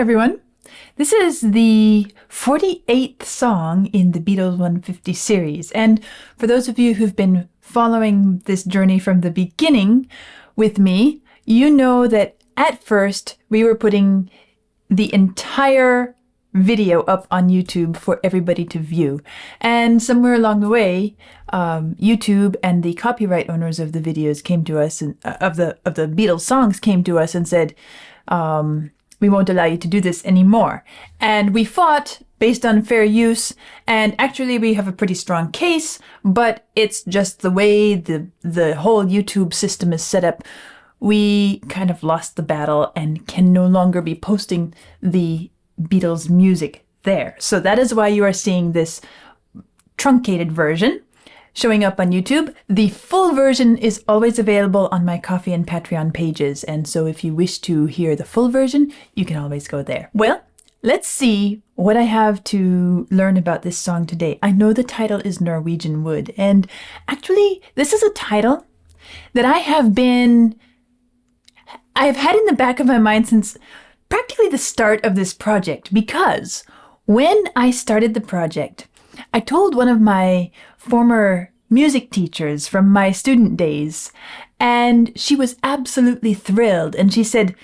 everyone. This is the 48th song in the Beatles 150 series. And for those of you who've been following this journey from the beginning with me, you know that at first we were putting the entire video up on YouTube for everybody to view. And somewhere along the way, YouTube and the copyright owners of the videos came to us, and of the Beatles songs came to us and said, we won't allow you to do this anymore. And we fought based on fair use, and actually we have a pretty strong case, but it's just the way the whole YouTube system is set up. We kind of lost the battle and can no longer be posting the Beatles music there. So that is why you are seeing this truncated version showing up on YouTube. The full version is always available on my Ko-fi and Patreon pages, and so if you wish to hear the full version, you can always go there. Well, let's see what I have to learn about this song today. I know the title is Norwegian Wood, and actually this is a title that I've had in the back of my mind since practically the start of this project, because when I started the project, I told one of my former music teachers from my student days, and she was absolutely thrilled. And she said,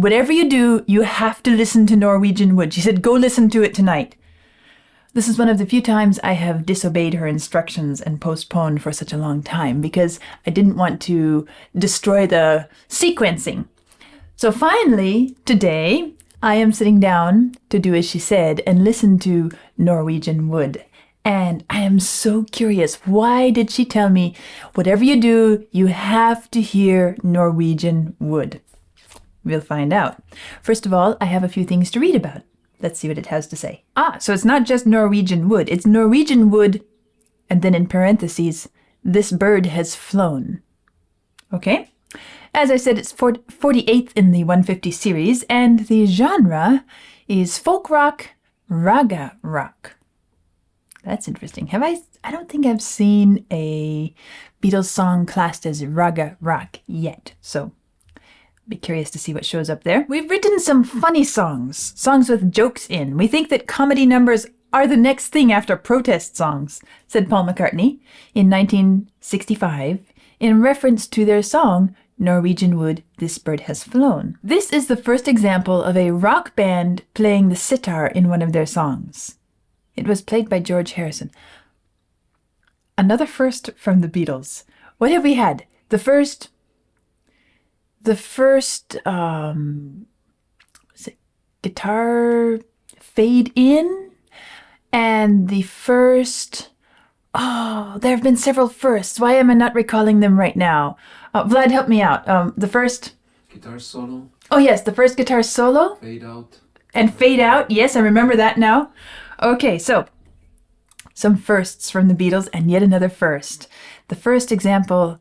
whatever you do, you have to listen to Norwegian Wood. She said, go listen to it tonight. This is one of the few times I have disobeyed her instructions and postponed for such a long time because I didn't want to destroy the sequencing. So finally, today, I am sitting down to do as she said and listen to Norwegian Wood. And I am so curious, why did she tell me, whatever you do, you have to hear Norwegian Wood? We'll find out. First of all, I have a few things to read about. Let's see what it has to say. So it's not just Norwegian Wood, it's Norwegian Wood, and then in parentheses, this bird has flown. Okay? As I said, it's 48th in the 150 series, and the genre is folk rock, raga rock. That's interesting. I don't think I've seen a Beatles song classed as raga rock yet, so be curious to see what shows up there. We've written some funny songs with jokes in. We think that comedy numbers are the next thing after protest songs, said Paul McCartney in 1965 in reference to their song Norwegian Wood, This Bird Has Flown. This is the first example of a rock band playing the sitar in one of their songs. It was played by George Harrison. Another first from the Beatles. What have we had? The first guitar fade in, and the first, there have been several firsts. Why am I not recalling them right now? Vlad, help me out. The first guitar solo. Oh yes, the first guitar solo. Fade out. And fade out. Yes, I remember that now. Okay, so some firsts from the Beatles, and yet another first. The first example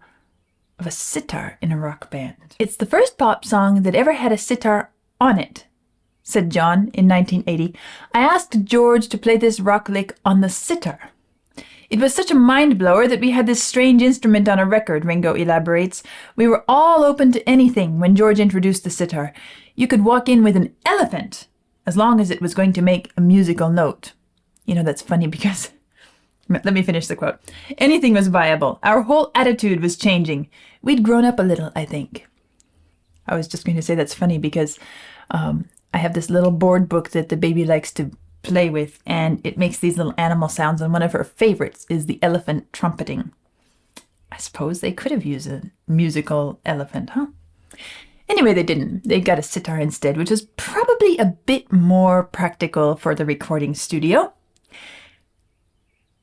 of a sitar in a rock band. It's the first pop song that ever had a sitar on it, said John in 1980. I asked George to play this rock lick on the sitar. It was such a mind-blower that we had this strange instrument on a record, Ringo elaborates. We were all open to anything when George introduced the sitar. You could walk in with an elephant, as long as it was going to make a musical note. You know, that's funny because, let me finish the quote. Anything was viable. Our whole attitude was changing. We'd grown up a little, I think. I was just going to say that's funny because I have this little board book that the baby likes to play with, and it makes these little animal sounds, and one of her favorites is the elephant trumpeting. I suppose they could have used a musical elephant, huh? Anyway, they didn't. They got a sitar instead, which was probably a bit more practical for the recording studio.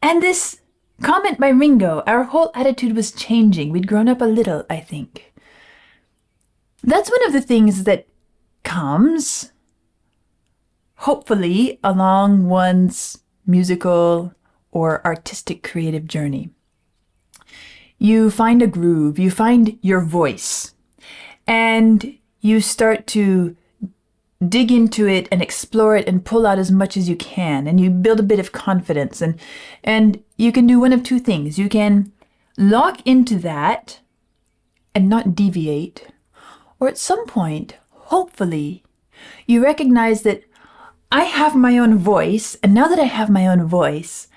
And this comment by Ringo, our whole attitude was changing. We'd grown up a little, I think. That's one of the things that comes, hopefully, along one's musical or artistic creative journey. You find a groove, you find your voice, and you start to dig into it and explore it and pull out as much as you can, and you build a bit of confidence, and you can do one of two things. You can lock into that and not deviate, or at some point, hopefully, you recognize that I have my own voice, and now that I have my own voice,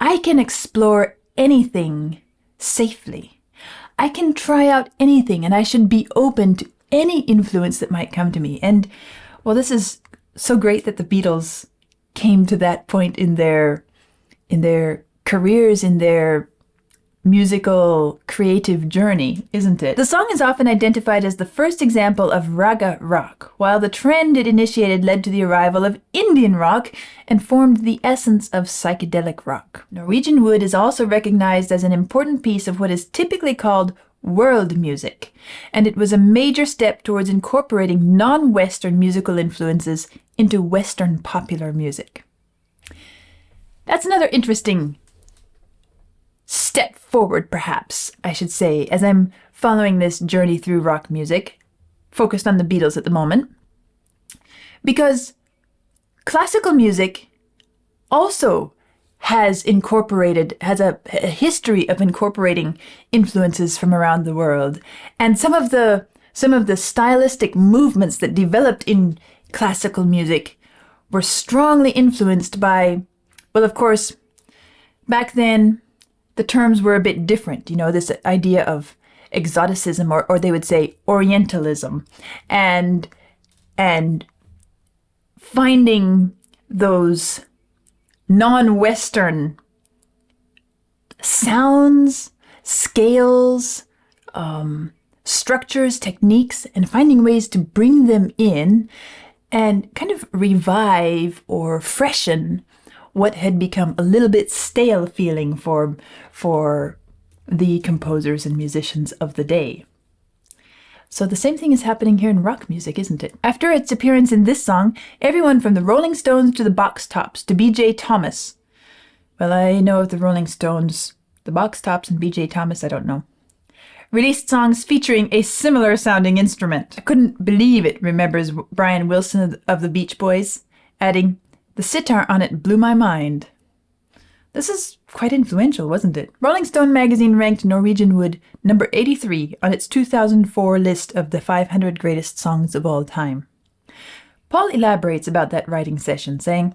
I can explore anything safely. I can try out anything, and I should be open to any influence that might come to me. And, well, this is so great that the Beatles came to that point in their careers, in their musical creative journey, isn't it? The song is often identified as the first example of raga rock, while the trend it initiated led to the arrival of Indian rock and formed the essence of psychedelic rock. Norwegian Wood is also recognized as an important piece of what is typically called world music, and it was a major step towards incorporating non-Western musical influences into Western popular music. That's another interesting step forward, perhaps, I should say, as I'm following this journey through rock music, focused on the Beatles at the moment, because classical music also has a history of incorporating influences from around the world, and some of the stylistic movements that developed in classical music were strongly influenced by, well, of course, back then, the terms were a bit different, this idea of exoticism, or they would say Orientalism, and finding those non-Western sounds, scales, structures, techniques, and finding ways to bring them in and kind of revive or freshen what had become a little bit stale feeling for the composers and musicians of the day. So the same thing is happening here in rock music, isn't it? After its appearance in this song, everyone from the Rolling Stones to the Box Tops to B.J. Thomas. Well, I know of the Rolling Stones, the Box Tops, and B.J. Thomas, I don't know. Released songs featuring a similar sounding instrument. I couldn't believe it, remembers Brian Wilson of the Beach Boys, adding, "The sitar on it blew my mind." This is quite influential, wasn't it? Rolling Stone magazine ranked Norwegian Wood number 83 on its 2004 list of the 500 greatest songs of all time. Paul elaborates about that writing session, saying,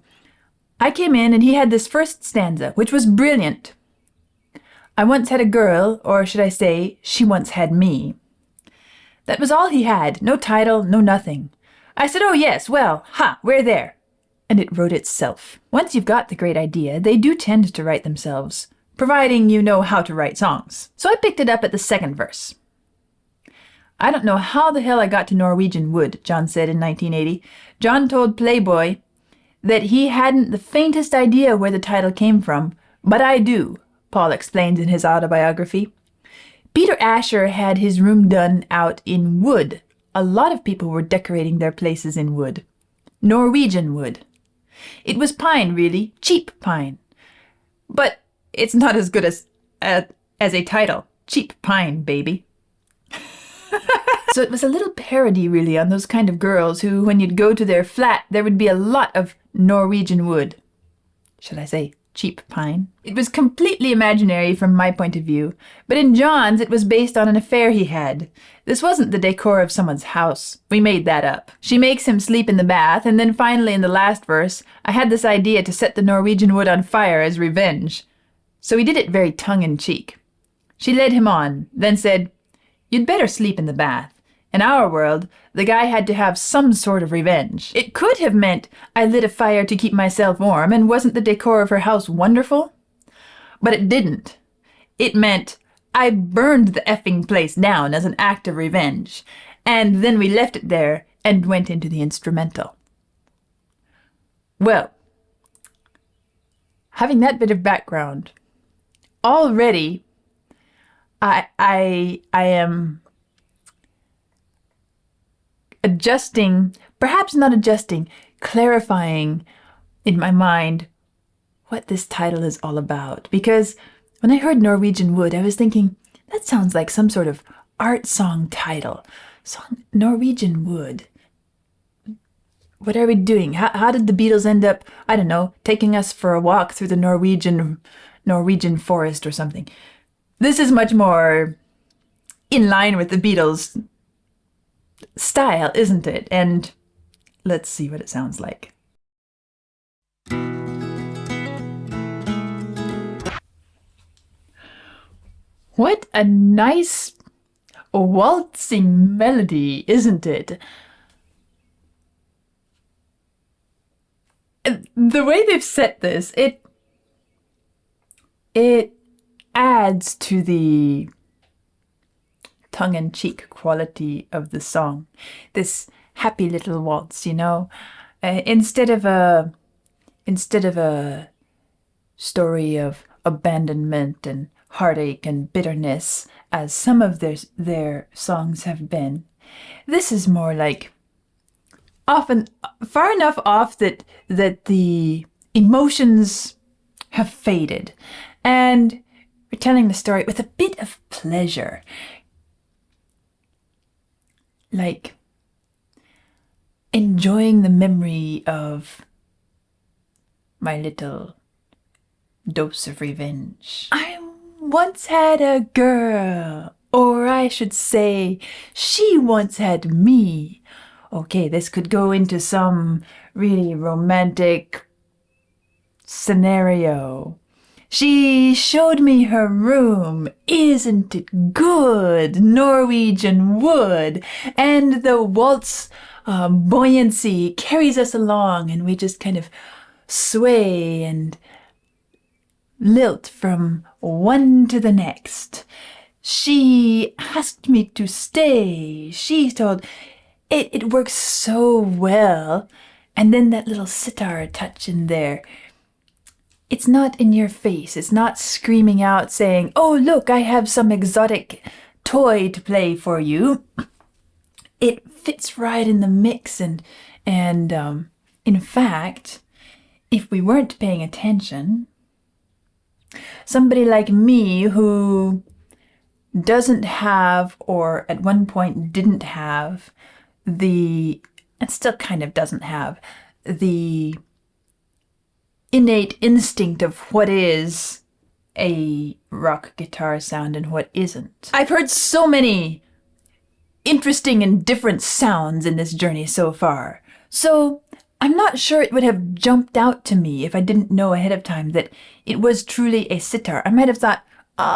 "I came in and he had this first stanza, which was brilliant. I once had a girl, or should I say, she once had me. That was all he had, no title, no nothing. I said, oh yes, well, we're there. And it wrote itself. Once you've got the great idea, they do tend to write themselves, providing you know how to write songs. So I picked it up at the second verse. I don't know how the hell I got to Norwegian Wood, John said in 1980. John told Playboy that he hadn't the faintest idea where the title came from, but I do, Paul explains in his autobiography. Peter Asher had his room done out in wood. A lot of people were decorating their places in wood. Norwegian wood. It was pine, really, cheap pine. But it's not as good as a title. Cheap pine, baby. So it was a little parody, really, on those kind of girls who, when you'd go to their flat, there would be a lot of Norwegian wood. Should I say cheap pine? It was completely imaginary from my point of view, but in John's it was based on an affair he had. This wasn't the decor of someone's house. We made that up. She makes him sleep in the bath, and then finally in the last verse, I had this idea to set the Norwegian wood on fire as revenge. So he did it very tongue-in-cheek. She led him on, then said, You'd better sleep in the bath. In our world, the guy had to have some sort of revenge. It could have meant I lit a fire to keep myself warm, and wasn't the decor of her house wonderful? But it didn't. It meant I burned the effing place down as an act of revenge, and then we left it there and went into the instrumental. Well, having that bit of background, already I am adjusting, perhaps not adjusting, clarifying in my mind what this title is all about. Because when I heard Norwegian Wood, I was thinking, that sounds like some sort of art song title. Song Norwegian Wood. What are we doing? How did the Beatles end up, I don't know, taking us for a walk through the Norwegian forest or something? This is much more in line with the Beatles' style, isn't it? And Let's see what it sounds like. What a nice waltzing melody, isn't it? The way they've set this, it adds to the tongue-in-cheek quality of the song. This happy little waltz, you know, instead of a story of abandonment and heartache and bitterness, as some of their songs have been. This is more like often far enough off that the emotions have faded, and we're telling the story with a bit of pleasure, like enjoying the memory of my little dose of revenge. I once had a girl, or I should say, she once had me. Okay, this could go into some really romantic scenario. She showed me her room. Isn't it good? Norwegian wood. And the waltz buoyancy carries us along, and we just kind of sway and lilt from one to the next. She asked me to stay. She told it works so well. And then that little sitar touch in there. It's not in your face. It's not screaming out saying, "Oh, look, I have some exotic toy to play for you." It fits right in the mix, and in fact, if we weren't paying attention, somebody like me who doesn't have, or at one point didn't have, and still kind of doesn't have, the innate instinct of what is a rock guitar sound and what isn't. I've heard so many interesting and different sounds in this journey so far, so I'm not sure it would have jumped out to me if I didn't know ahead of time that it was truly a sitar. I might have thought,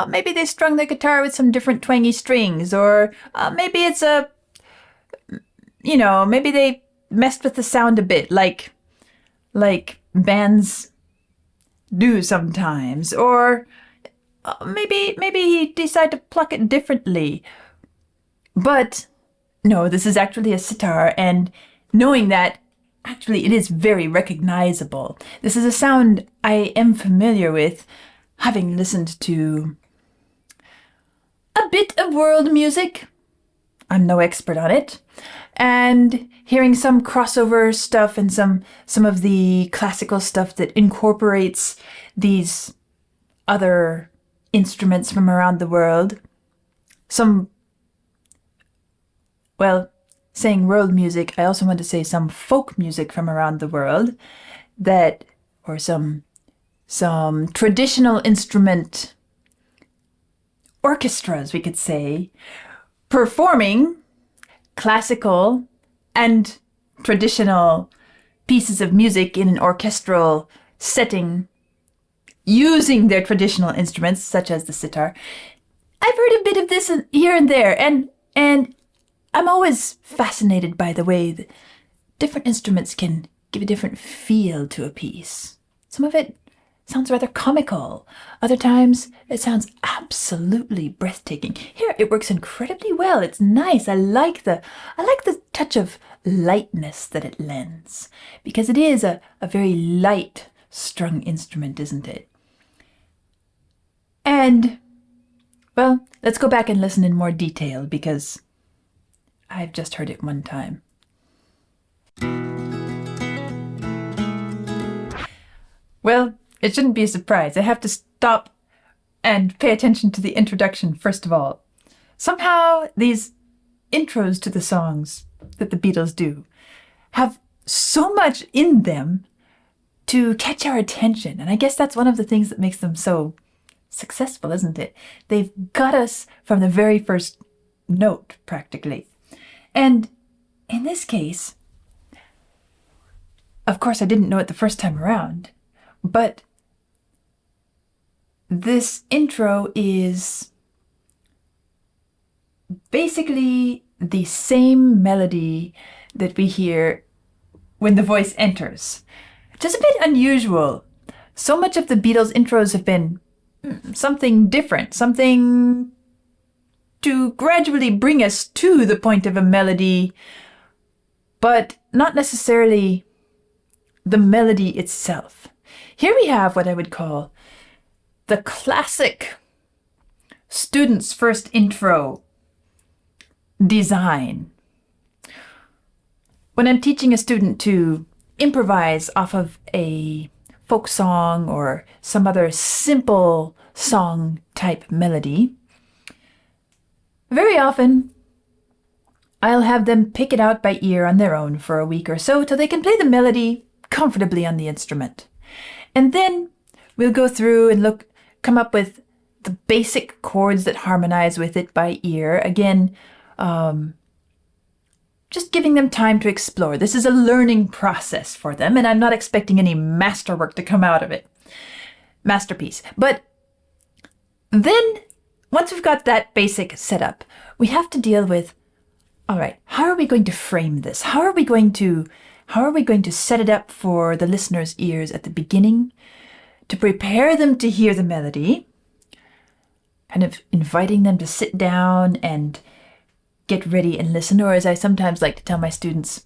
maybe they strung the guitar with some different twangy strings, or maybe it's maybe they messed with the sound a bit, like bands do sometimes, or maybe he decided to pluck it differently. But no, this is actually a sitar, and knowing that, actually it is very recognizable. This is a sound I am familiar with, having listened to a bit of world music. I'm no expert on it. And hearing some crossover stuff and some of the classical stuff that incorporates these other instruments from around the world. Saying world music, I also want to say some folk music from around the world, or some traditional instrument orchestras, we could say, performing classical and traditional pieces of music in an orchestral setting, using their traditional instruments, such as the sitar. I've heard a bit of this here and there, and I'm always fascinated by the way that different instruments can give a different feel to a piece. Some of it sounds rather comical. Other times, it sounds absolutely breathtaking. Here, it works incredibly well. It's nice. I like the touch of lightness that it lends, because it is a very light strung instrument, isn't it? And, well, let's go back and listen in more detail, because I've just heard it one time. Well, it shouldn't be a surprise. I have to stop and pay attention to the introduction first of all. Somehow these intros to the songs that the Beatles do have so much in them to catch our attention. And I guess that's one of the things that makes them so successful, isn't it? They've got us from the very first note, practically. And in this case, Of course, I didn't know it the first time around, but this intro is basically the same melody that we hear when the voice enters. Just a bit unusual. So much of the Beatles intros have been something different, something to gradually bring us to the point of a melody, but not necessarily the melody itself. Here we have what I would call the classic student's first intro design. When I'm teaching a student to improvise off of a folk song or some other simple song type melody, very often I'll have them pick it out by ear on their own for a week or so till they can play the melody comfortably on the instrument. And then we'll go through and come up with the basic chords that harmonize with it by ear. Again, just giving them time to explore. This is a learning process for them, and I'm not expecting any masterwork to come out of it. Masterpiece. But then, once we've got that basic setup, we have to deal with, all right, how are we going to frame this? How are we going to set it up for the listener's ears at the beginning to prepare them to hear the melody, kind of inviting them to sit down and get ready and listen, or as I sometimes like to tell my students,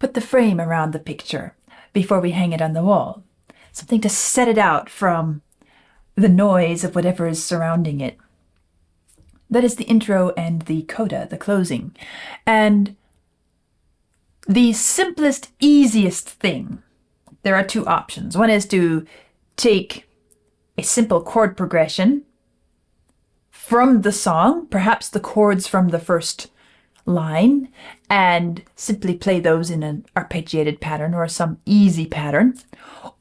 put the frame around the picture before we hang it on the wall. Something to set it out from the noise of whatever is surrounding it. That is the intro and the coda, the closing. And the simplest, easiest thing, there are two options. One is to take a simple chord progression from the song, perhaps the chords from the first line, and simply play those in an arpeggiated pattern or some easy pattern,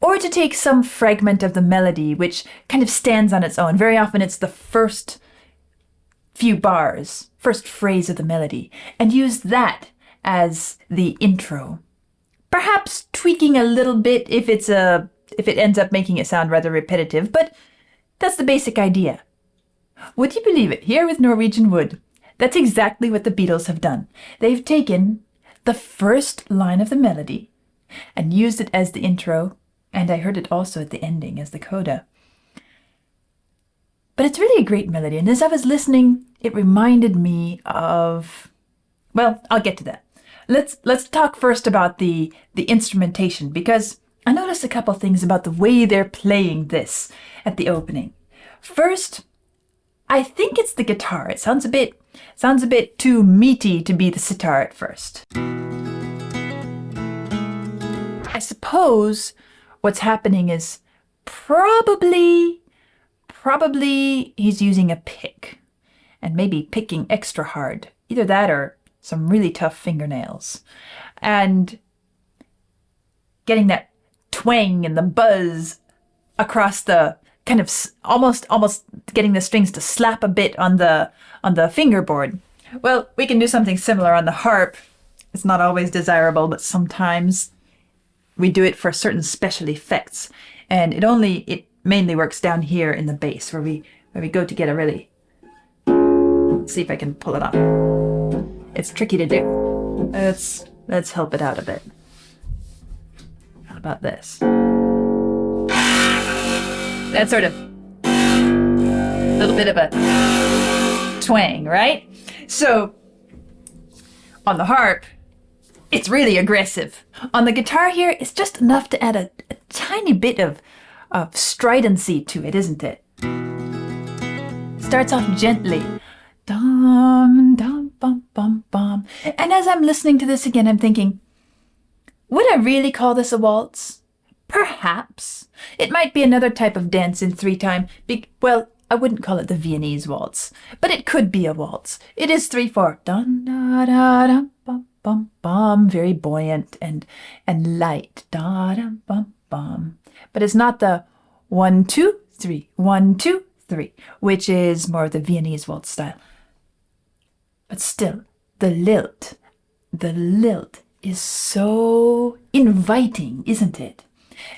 or to take some fragment of the melody which kind of stands on its own. Very often it's the first few bars, first phrase of the melody, and use that as the intro. Perhaps tweaking a little bit if it ends up making it sound rather repetitive, but that's the basic idea. Would you believe it? Here with Norwegian Wood, that's exactly what the Beatles have done. They've taken the first line of the melody and used it as the intro, and I heard it also at the ending as the coda. But it's really a great melody, and as I was listening, it reminded me of, well, I'll get to that. Let's talk first about the instrumentation, because I noticed a couple things about the way they're playing this at the opening. First, I think it's the guitar. It sounds a bit too meaty to be the sitar at first. I suppose what's happening is probably he's using a pick and maybe picking extra hard. Either that or some really tough fingernails. And getting that twang and the buzz across the kind of almost getting the strings to slap a bit on the fingerboard. Well, we can do something similar on the harp. It's not always desirable, but sometimes we do it for certain special effects. And it mainly works down here in the bass where we go to get a really, let's see if I can pull it off. It's tricky to do. Let's help it out a bit. How about this? That's sort of a little bit of a twang, right? So on the harp, it's really aggressive. On the guitar here, it's just enough to add a tiny bit of stridency to it, isn't it? Starts off gently. Dum, dum, bum, bum, bum. And as I'm listening to this again, I'm thinking, would I really call this a waltz? Perhaps. It might be another type of dance in 3/time. Well, I wouldn't call it the Viennese waltz, but it could be a waltz. It is 3/4. Dun, da, da, dum, bum, bum, bum. Very buoyant and light. Da, dum, bum, bum. But it's not the 1, 2, 3, 1, 2, 3, which is more of the Viennese waltz style. But still, the lilt is so inviting, isn't it?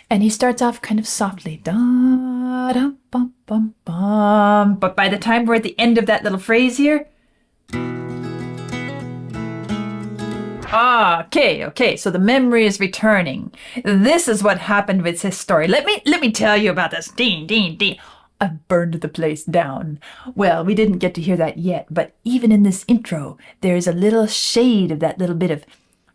And he starts off kind of softly, da da bum bum bum. But by the time we're at the end of that little phrase here, okay. So the memory is returning. This is what happened with his story. Let me tell you about this. Ding. I burned the place down. Well, we didn't get to hear that yet, but even in this intro, there is a little shade of that little bit of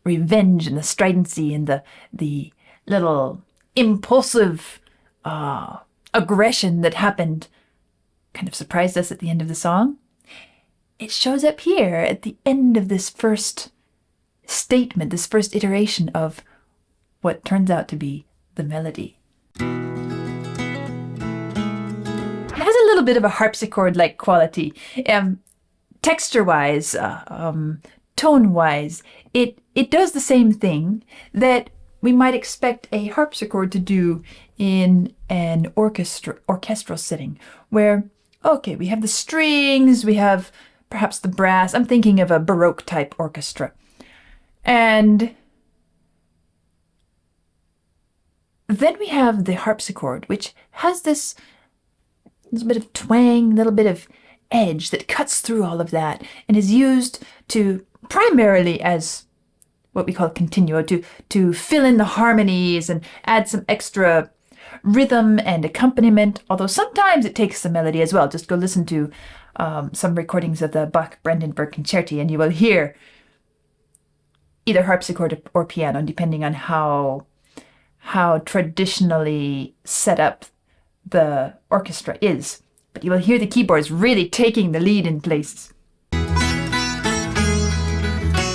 revenge and the stridency and the little impulsive aggression that happened, kind of surprised us at the end of the song. It shows up here at the end of this first statement, this first iteration of what turns out to be the melody. It has a little bit of a harpsichord-like quality. Texture-wise, tone-wise, it does the same thing that we might expect a harpsichord to do in an orchestral setting, where, okay, we have the strings, we have perhaps the brass. I'm thinking of a Baroque-type orchestra. And then we have the harpsichord, which has this little bit of twang, little bit of edge that cuts through all of that and is used to primarily as what we call continuo, to fill in the harmonies and add some extra rhythm and accompaniment, although sometimes it takes the melody as well. Just go listen to some recordings of the Bach-Brandenburg Concerti and you will hear either harpsichord or piano, depending on how traditionally set up the orchestra is. But you will hear the keyboards really taking the lead in places.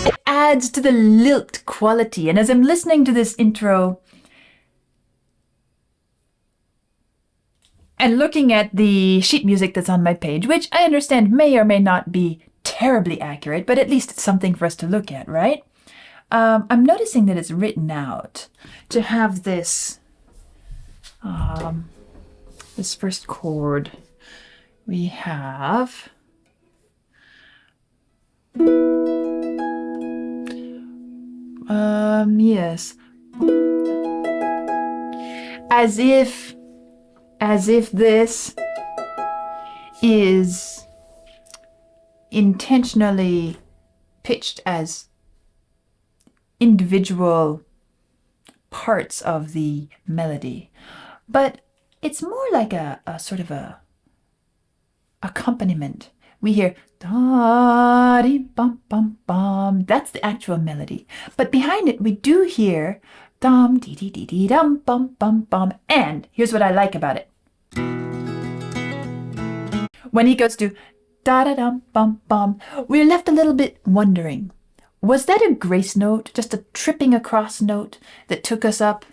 It adds to the lilt quality. And as I'm listening to this intro and looking at the sheet music that's on my page, which I understand may or may not be terribly accurate, but at least it's something for us to look at, right? I'm noticing that it's written out to have this this first chord. We have yes, as if this is intentionally pitched as individual parts of the melody, but it's more like a sort of a accompaniment. We hear da dee bum bum bum. That's the actual melody, but behind it we do hear dum dee dee dee dee dum bum bum bum. And here's what I like about it: when he goes to da da dum bum bum, we're left a little bit wondering. Was that a grace note, just a tripping across note that took us up?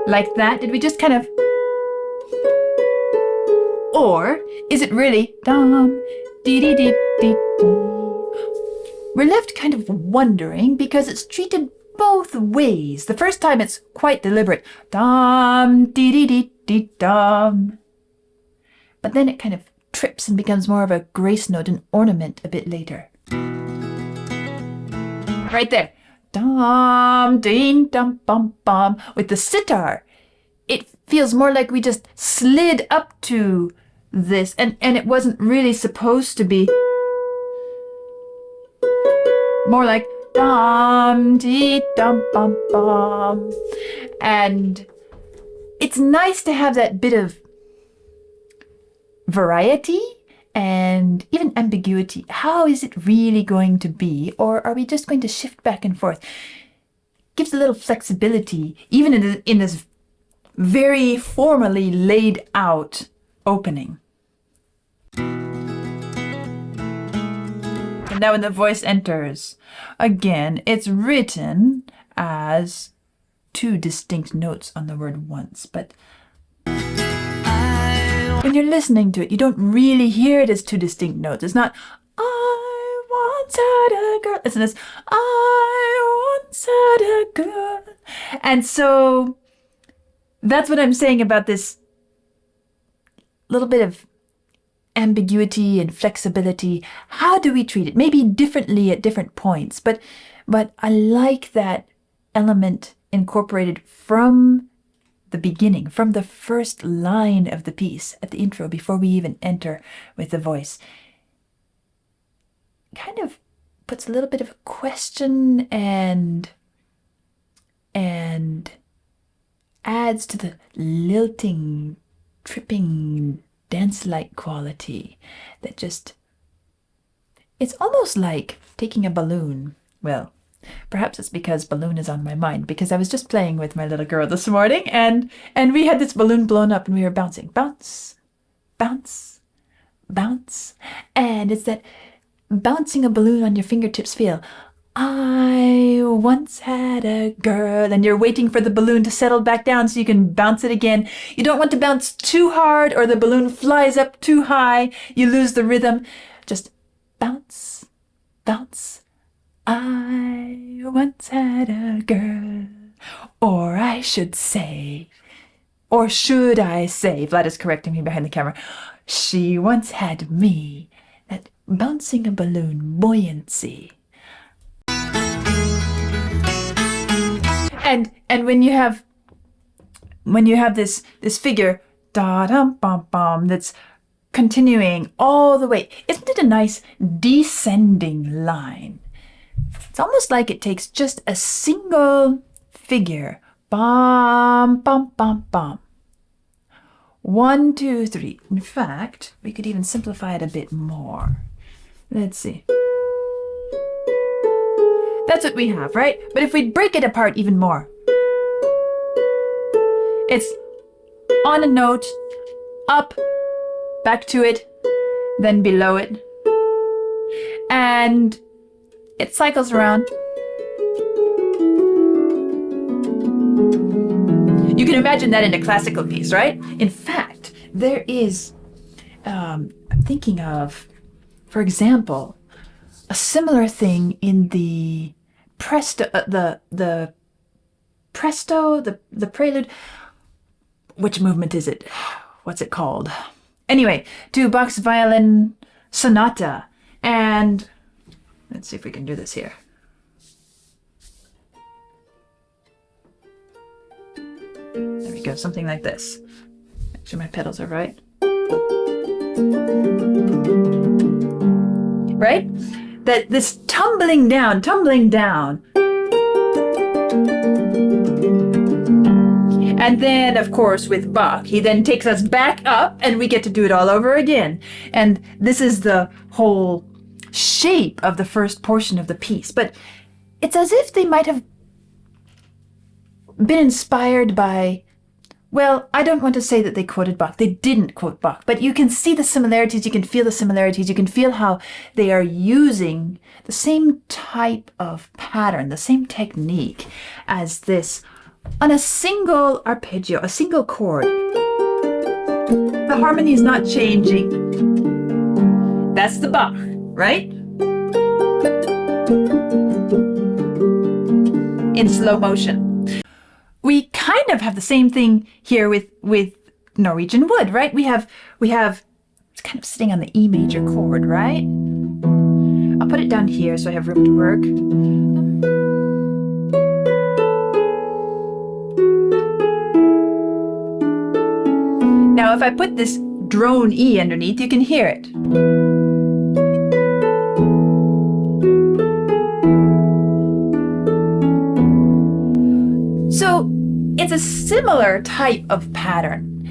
Like that? Did we just kind of... Or is it really dum dee dee dee dee? We're left kind of wondering because it's treated both ways. The first time it's quite deliberate. Dum dee dee dee dee dum. But then it kind of trips and becomes more of a grace note, an ornament a bit later. Right there. Dum, ding, dum, bum, bum. With the sitar, it feels more like we just slid up to this and it wasn't really supposed to be. More like dum, dee, dum, bum, bum. And it's nice to have that bit of variety and even ambiguity. How is it really going to be? Or are we just going to shift back and forth? Gives a little flexibility, even in this very formally laid out opening. And now when the voice enters, again, it's written as two distinct notes on the word once, but when you're listening to it, you don't really hear it as two distinct notes. It's not, I once had a girl. It's this, I once had a girl. And so that's what I'm saying about this little bit of ambiguity and flexibility. How do we treat it? Maybe differently at different points, but I like that element incorporated from the beginning, from the first line of the piece at the intro, before we even enter with the voice. Kind of puts a little bit of a question and adds to the lilting, tripping, dance-like quality that just, it's almost like taking a balloon. Well, perhaps it's because balloon is on my mind, because I was just playing with my little girl this morning, and we had this balloon blown up and we were bouncing. Bounce, bounce, bounce. And it's that bouncing a balloon on your fingertips feel. I once had a girl, and you're waiting for the balloon to settle back down so you can bounce it again. You don't want to bounce too hard or the balloon flies up too high. You lose the rhythm. Just bounce, bounce. I once had a girl, or I should say, or should I say, Vlad is correcting me behind the camera, she once had me. That bouncing a balloon buoyancy. And when you have this figure da dum bum bum that's continuing all the way, isn't it a nice descending line? It's almost like it takes just a single figure. Bum bum bum bum. 1, 2, 3. In fact, we could even simplify it a bit more. Let's see. That's what we have, right? But if we break it apart even more, it's on a note, up, back to it, then below it, and it cycles around. You can imagine that in a classical piece, right? In fact, there is, I'm thinking of, for example, a similar thing in the presto, the prelude. Which movement is it? What's it called? Anyway, to Bach's violin sonata. And let's see if we can do this here. There we go, something like this. Make sure my pedals are right. Right? That this tumbling down. And then, of course, with Bach, he then takes us back up and we get to do it all over again. And this is the whole shape of the first portion of the piece. But it's as if they might have been inspired by, well, I don't want to say that they quoted Bach. They didn't quote Bach, but you can see the similarities. You can feel the similarities. You can feel how they are using the same type of pattern, the same technique as this on a single arpeggio, a single chord. The harmony is not changing. That's the Bach, right? In slow motion. We kind of have the same thing here with Norwegian wood, right? We have it's kind of sitting on the E major chord, right? I'll put it down here so I have room to work. Now, if I put this drone E underneath, you can hear it. So it's a similar type of pattern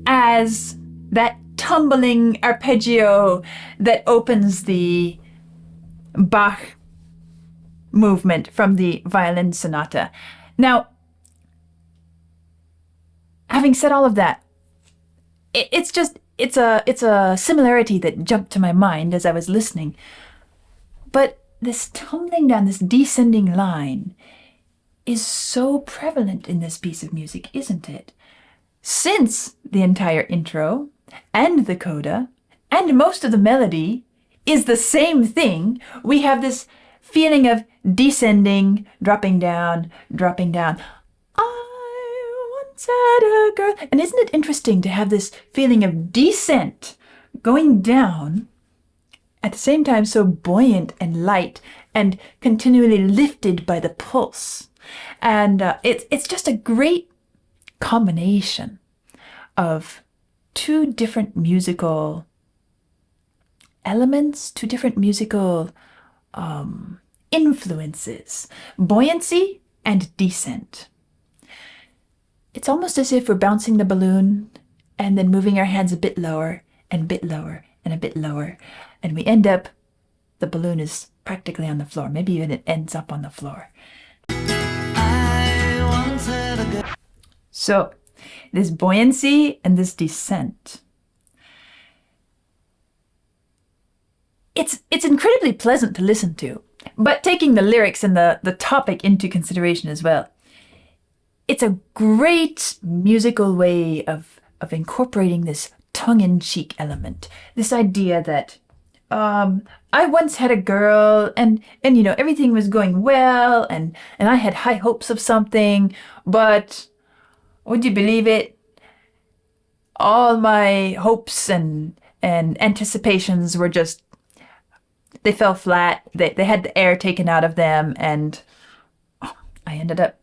as that tumbling arpeggio that opens the Bach movement from the violin sonata. Now, having said all of that, it's a similarity that jumped to my mind as I was listening. But this tumbling down, this descending line is so prevalent in this piece of music, isn't it? Since the entire intro and the coda and most of the melody is the same thing, we have this feeling of descending, dropping down, dropping down. I once had a girl. And isn't it interesting to have this feeling of descent going down, at the same time so buoyant and light and continually lifted by the pulse. And it's just a great combination of two different musical elements, two different musical influences, buoyancy and descent. It's almost as if we're bouncing the balloon and then moving our hands a bit lower and a bit lower and a bit lower. And we end up, the balloon is practically on the floor. Maybe even it ends up on the floor. So, this buoyancy and this descent. It's incredibly pleasant to listen to, but taking the lyrics and the topic into consideration as well, it's a great musical way of incorporating this tongue-in-cheek element. This idea that I once had a girl and you know, everything was going well and I had high hopes of something, but would you believe it? All my hopes and anticipations were just, they fell flat. They had the air taken out of them, and I ended up,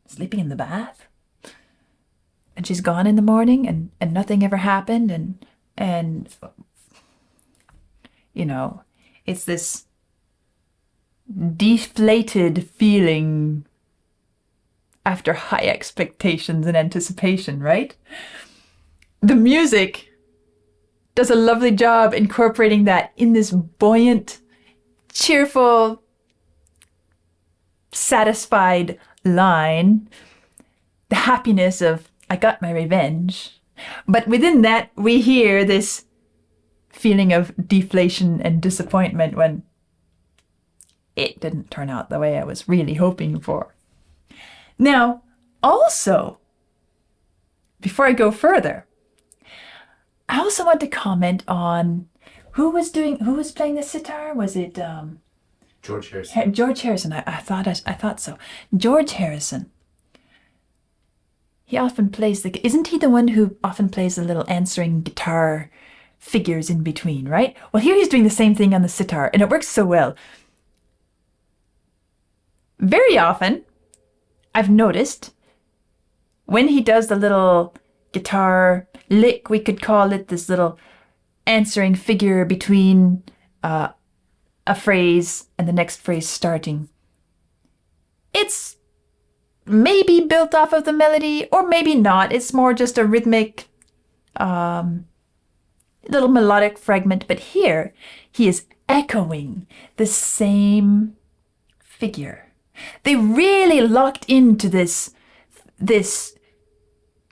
sleeping in the bath? And she's gone in the morning and nothing ever happened, and you know, it's this deflated feeling after high expectations and anticipation, right? The music does a lovely job incorporating that in this buoyant, cheerful, satisfied line. The happiness of, I got my revenge. But within that, we hear this feeling of deflation and disappointment when it didn't turn out the way I was really hoping for. Now, also, before I go further, I also want to comment on who was playing the sitar? Was it George Harrison? George Harrison. I thought so. George Harrison. He often plays isn't he the one who often plays the little answering guitar figures in between, right? Well, here he's doing the same thing on the sitar, and it works so well. Very often, I've noticed, when he does the little guitar lick, we could call it, this little answering figure between a phrase and the next phrase starting, it's maybe built off of the melody, or maybe not. It's more just a rhythmic, little melodic fragment. But here, he is echoing the same figure. They really locked into this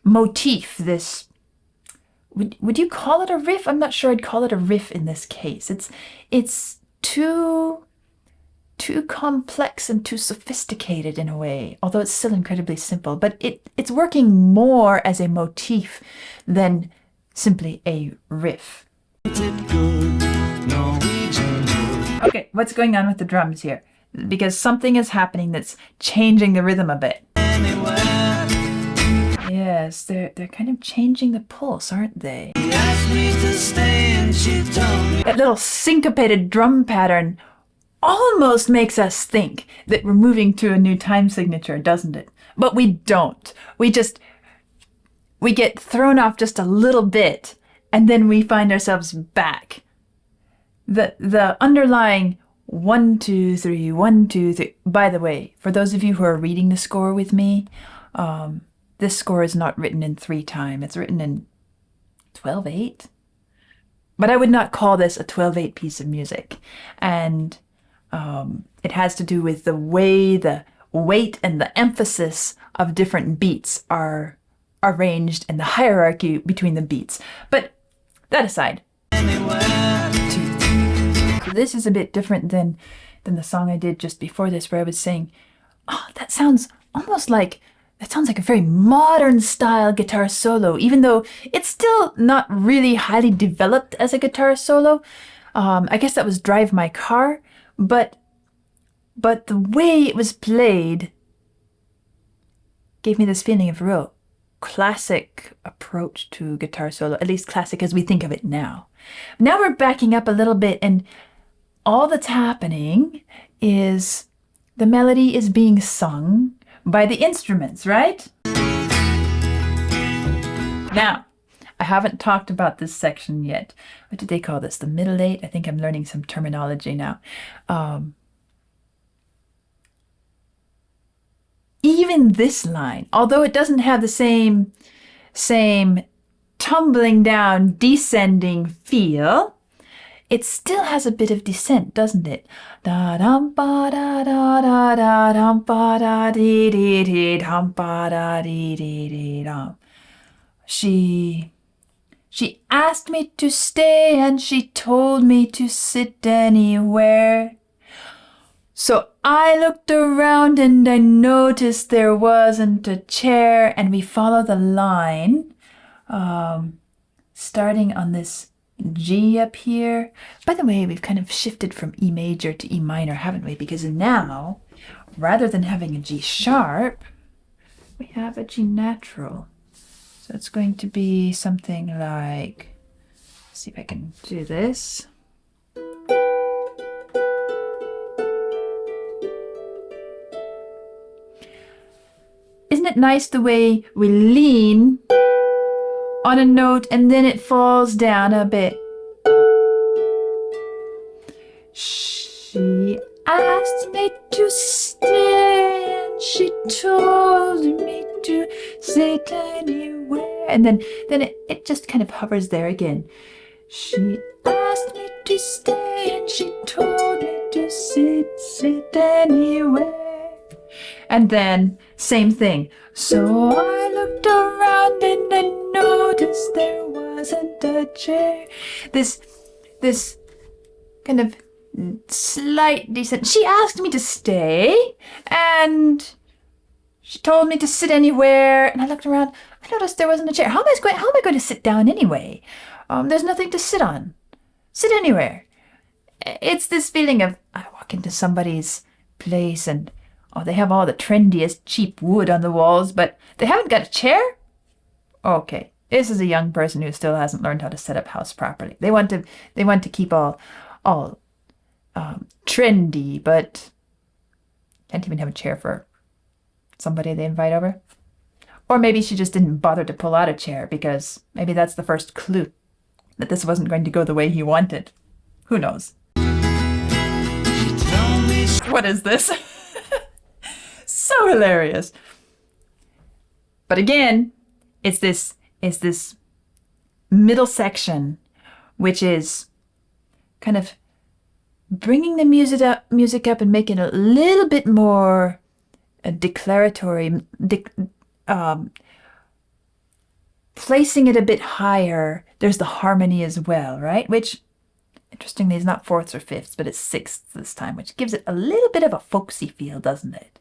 motif, this, would you call it a riff? I'm not sure I'd call it a riff in this case. It's too complex and too sophisticated in a way, although it's still incredibly simple. But it's working more as a motif than simply a riff. Okay, what's going on with the drums here? Because something is happening that's changing the rhythm a bit. Yes, they're kind of changing the pulse, aren't they? That little syncopated drum pattern almost makes us think that we're moving to a new time signature, doesn't it? But we don't. We get thrown off just a little bit, and then we find ourselves back. The underlying 1, 2, 3, 1, 2, 3. By the way, for those of you who are reading the score with me, this score is not written in 3 time. It's written in 12/8. But I would not call this a 12/8 piece of music. And it has to do with the way the weight and the emphasis of different beats are arranged and the hierarchy between the beats. But that aside. So this is a bit different than the song I did just before this, where I was saying, oh, that sounds like a very modern style guitar solo, even though it's still not really highly developed as a guitar solo. I guess that was Drive My Car, but the way it was played gave me this feeling of real classic approach to guitar solo, at least classic as we think of it now. Now we're backing up a little bit, and all that's happening is the melody is being sung by the instruments, right? Now, I haven't talked about this section yet. What did they call this? The middle eight? I think I'm learning some terminology now. Even this line, although it doesn't have the same tumbling down, descending feel, it still has a bit of descent, doesn't it? Da dum ba da da da da dum ba da dee dee dee dum ba da dee dee dee dum. She asked me to stay and she told me to sit anywhere. So I looked around and I noticed there wasn't a chair, and we follow the line, starting on this G up here. By the way, we've kind of shifted from E major to E minor, haven't we? Because now, rather than having a G sharp, we have a G natural. So it's going to be something like, let's see if I can do this. Isn't it nice the way we lean on a note and then it falls down a bit? She asked me to stay and she told me to sit anywhere. And then it just kind of hovers there again. She asked me to stay and she told me to sit anywhere. And then, same thing. So I looked around and I noticed there wasn't a chair. This kind of slight descent. She asked me to stay, and she told me to sit anywhere. And I looked around. I noticed there wasn't a chair. How am I going to sit down anyway? There's nothing to sit on. Sit anywhere. It's this feeling of I walk into somebody's place and they have all the trendiest cheap wood on the walls, but they haven't got a chair? Okay, this is a young person who still hasn't learned how to set up house properly. They want to keep all trendy, but can't even have a chair for somebody they invite over. Or maybe she just didn't bother to pull out a chair because maybe that's the first clue that this wasn't going to go the way he wanted. Who knows? What is this? So hilarious. But again, it's this middle section, which is kind of bringing the music up and making it a little bit more declaratory, placing it a bit higher. There's the harmony as well, right? Which, interestingly, is not fourths or fifths, but it's sixths this time, which gives it a little bit of a folksy feel, doesn't it?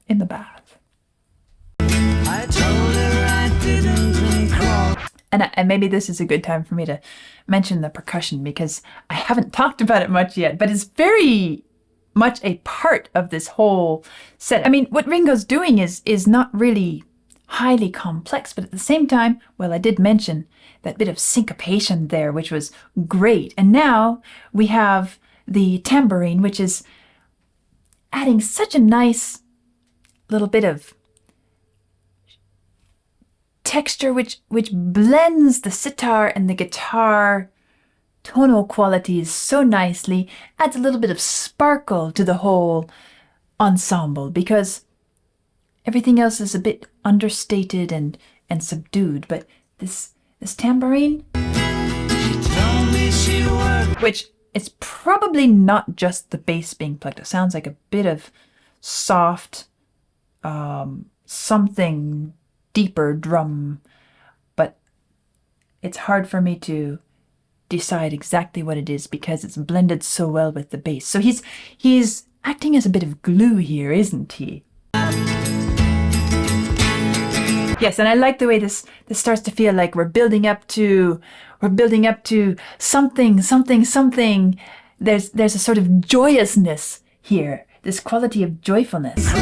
In the bath. I told her I didn't drink coffee. And maybe this is a good time for me to mention the percussion, because I haven't talked about it much yet, but it's very much a part of this whole set. I mean, what Ringo's doing is not really highly complex, but at the same time, well, I did mention that bit of syncopation there, which was great. And now we have the tambourine, which is adding such a nice little bit of texture, which blends the sitar and the guitar tonal qualities so nicely, adds a little bit of sparkle to the whole ensemble, because everything else is a bit understated and subdued. But this tambourine, which is probably not just the bass being plucked. It sounds like a bit of soft, something deeper drum, but it's hard for me to decide exactly what it is because it's blended so well with the bass. So he's acting as a bit of glue here, isn't he? Yes, and I like the way this starts to feel like we're building up to something. there's a sort of joyousness here, this quality of joyfulness.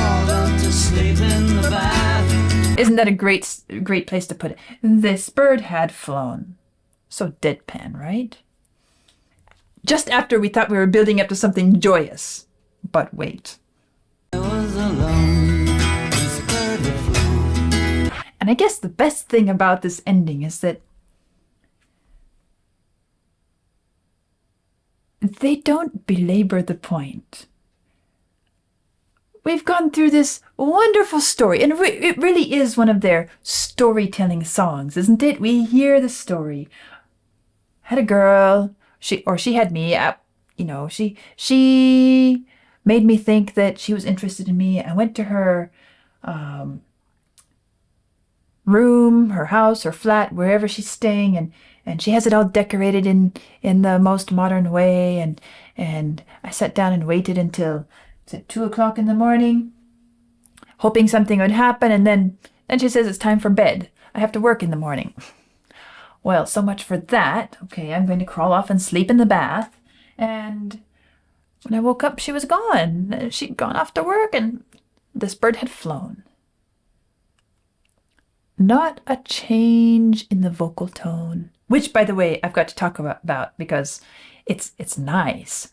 Isn't that a great place to put it? This bird had flown. So deadpan, right? Just after we thought we were building up to something joyous. But wait. And I guess the best thing about this ending is that they don't belabor the point. We've gone through this wonderful story, and it really is one of their storytelling songs, isn't it? We hear the story. Had a girl, she had me. She made me think that she was interested in me. I went to her room, her house, her flat, wherever she's staying, and she has it all decorated in the most modern way. And I sat down and waited until 2:00 in the morning, hoping something would happen, and then she says it's time for bed. I have to work in the morning. Well, so much for that. Okay, I'm going to crawl off and sleep in the bath. And when I woke up, she was gone. She'd gone off to work, and this bird had flown. Not a change in the vocal tone, which, by the way, I've got to talk about because it's nice.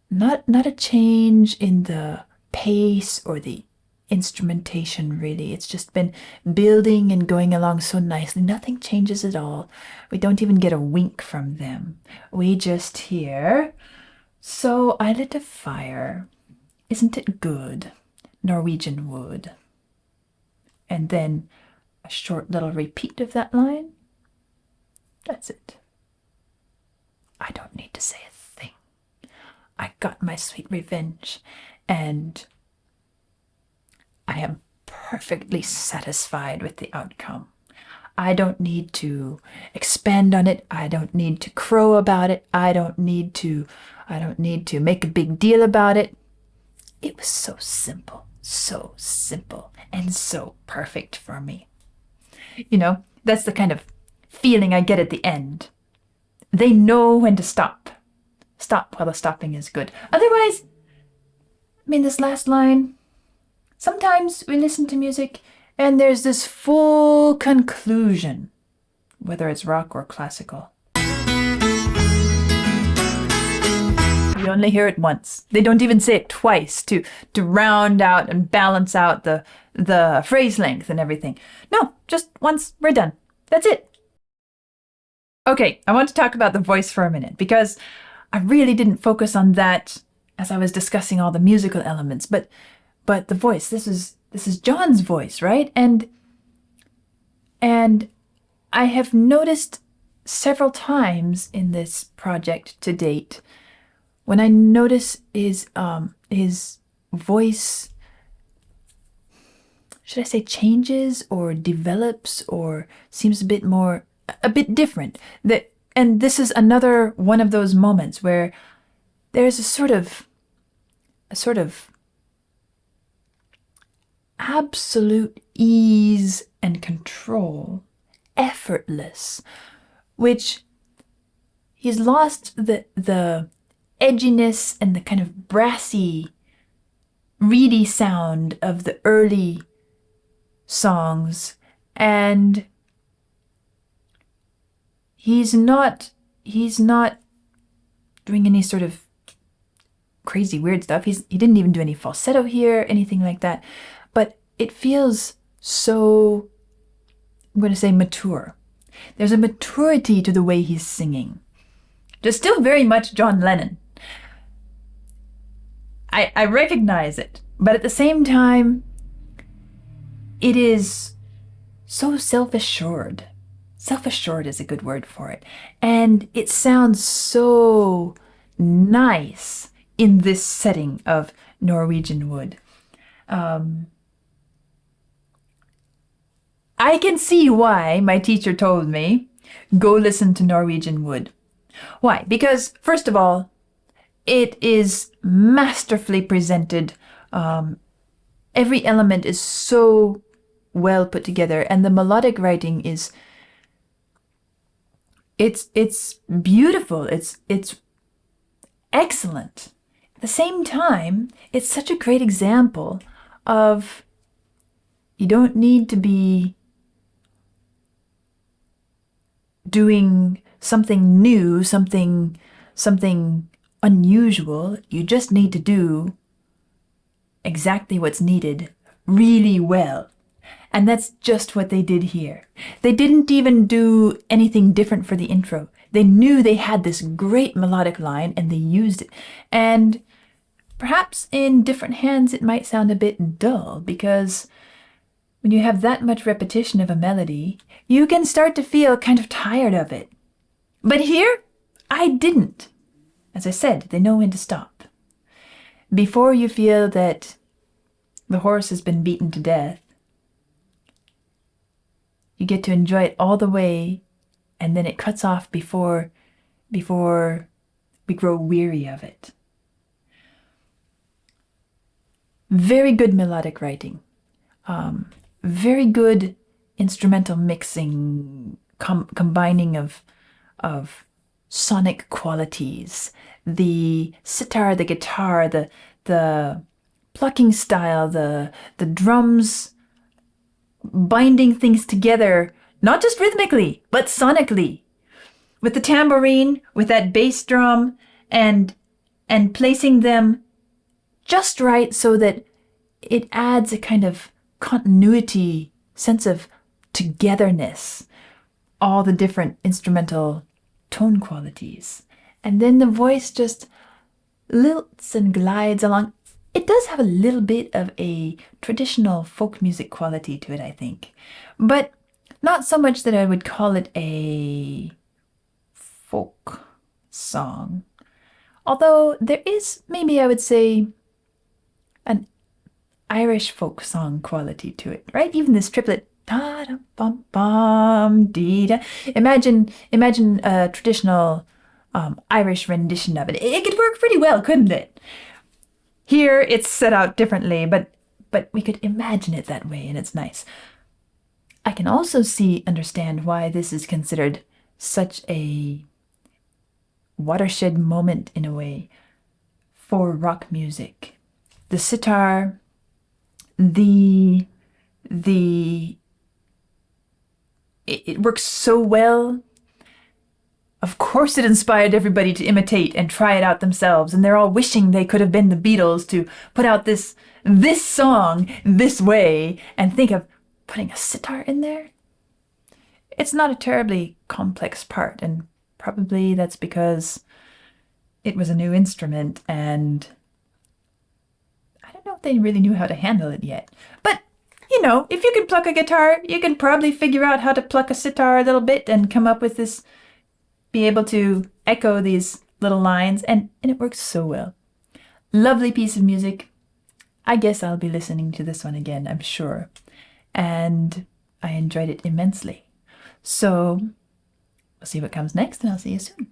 Not a change in the pace or the instrumentation, really. It's just been building and going along so nicely. Nothing changes at all. We don't even get a wink from them. We just hear, "So I lit a fire. Isn't it good? Norwegian wood." And then a short little repeat of that line. That's it. I don't need to say a thing. I got my sweet revenge, and I am perfectly satisfied with the outcome. I don't need to expand on it. I don't need to crow about it. I don't need to make a big deal about it. It was so simple, and so perfect for me. That's the kind of feeling I get at the end. They know when to stop. Stop while the stopping is good. Otherwise, this last line, sometimes we listen to music and there's this full conclusion, whether it's rock or classical. You only hear it once. They don't even say it twice to round out and balance out the phrase length and everything. No, just once, we're done. That's it. Okay, I want to talk about the voice for a minute because I really didn't focus on that as I was discussing all the musical elements, but the voice, this is John's voice, right? And I have noticed several times in this project to date, when I notice his voice, should I say changes or develops or seems a bit different. And this is another one of those moments where there's a sort of absolute ease and control, effortless, which he's lost the edginess and the kind of brassy, reedy sound of the early songs, and he's not doing any sort of crazy weird stuff. He didn't even do any falsetto here, anything like that. But it feels so, I'm going to say, mature. There's a maturity to the way he's singing. Just still very much John Lennon. I recognize it, but at the same time, it is so self-assured. Self-assured is a good word for it. And it sounds so nice in this setting of Norwegian wood. I can see why my teacher told me, go listen to Norwegian wood. Why? Because, first of all, it is masterfully presented. Every element is so well put together, and the melodic writing is it's beautiful. It's excellent. At the same time, it's such a great example of you don't need to be doing something new, something unusual. You just need to do exactly what's needed really well. And that's just what they did here. They didn't even do anything different for the intro. They knew they had this great melodic line and they used it. And perhaps in different hands it might sound a bit dull, because when you have that much repetition of a melody, you can start to feel kind of tired of it. But here, I didn't. As I said, they know when to stop. Before you feel that the horse has been beaten to death, you get to enjoy it all the way, and then it cuts off before we grow weary of it. Very good melodic writing. Very good instrumental mixing, combining of sonic qualities. The sitar, the guitar, the plucking style, the drums binding things together, not just rhythmically, but sonically. With the tambourine, with that bass drum, and placing them just right so that it adds a kind of continuity, sense of togetherness, all the different instrumental tone qualities. And then the voice just lilts and glides along. It does have a little bit of a traditional folk music quality to it, I think. But not so much that I would call it a folk song. Although there is, maybe I would say, an Irish folk song quality to it, right? Even this triplet, da da bum bum dee da. Imagine a traditional Irish rendition of it. It could work pretty well, couldn't it? Here it's set out differently, but we could imagine it that way, and it's nice. I can also understand why this is considered such a watershed moment in a way for rock music. The sitar, it works so well. Of course it inspired everybody to imitate and try it out themselves, and they're all wishing they could have been the Beatles to put out this song this way, and think of putting a sitar in there. It's not a terribly complex part, and probably that's because it was a new instrument, and I don't know if they really knew how to handle it yet. But, you know, if you can pluck a guitar, you can probably figure out how to pluck a sitar a little bit and come up with this, be able to echo these little lines, and it works so well. Lovely piece of music. I guess I'll be listening to this one again, I'm sure. And I enjoyed it immensely. So we'll see what comes next, and I'll see you soon.